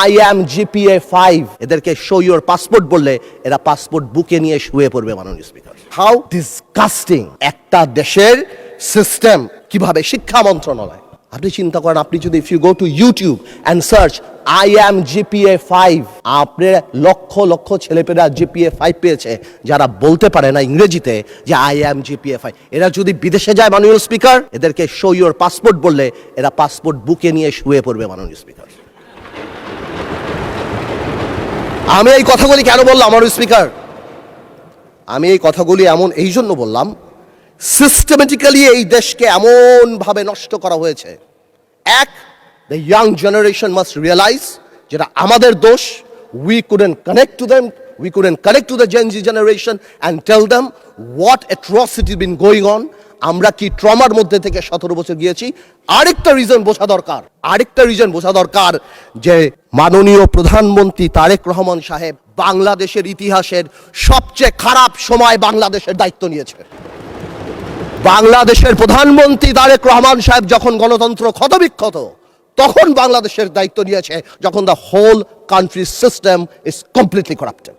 I am GPA 5, এদেরকে show your passport বললে এরা পাসপোর্ট বুকে নিয়ে শুয়ে পড়বে মাননীয় স্পিকার। হাউ ডিসগাস্টিং একটা দেশের সিস্টেম। কিভাবে শিক্ষা মন্ত্রণালয়, আপনি চিন্তা করেন, আপনি যদি if you go to YouTube and search I am GPA 5, আপনার লক্ষ লক্ষ ছেলেপেলেরা জিপিএ 5 পেয়েছে যারা বলতে পারে না ইংরেজিতে যে আই অ্যাম জিপিএ 5। এরা যদি বিদেশে যায় মাননীয় স্পিকার, এদেরকে শো ইউর পাসপোর্ট বললে এরা পাসপোর্ট বুকে নিয়ে শুয়ে পড়বে মাননীয় স্পিকার। আমি এই কথাগুলি কেন বললাম মাননীয় স্পিকার? আমি এই কথাগুলি এই জন্য বললাম, সিস্টেমেটিক্যালি এই দেশকে এমন ভাবে নষ্ট করা হয়েছে। এক, the young generation must realize যেটা আমাদের দোষ। we couldn't connect to the Gen Z generation and tell them what atrocity been going on. আমরা কি ট্রমার মধ্যে থেকে 17 বছর গিয়েছি। আরেকটা রিজন বোঝা দরকার যে মাননীয় প্রধানমন্ত্রী তারেক রহমান সাহেব বাংলাদেশের ইতিহাসের সবচেয়ে খারাপ সময় বাংলাদেশের দায়িত্ব নিয়েছে। বাংলাদেশের প্রধানমন্ত্রী তারেক রহমান সাহেব যখন গণতন্ত্র ক্ষতবিক্ষত, তখন বাংলাদেশের দায়িত্ব নিয়েছে, যখন the whole country system is completely corrupted.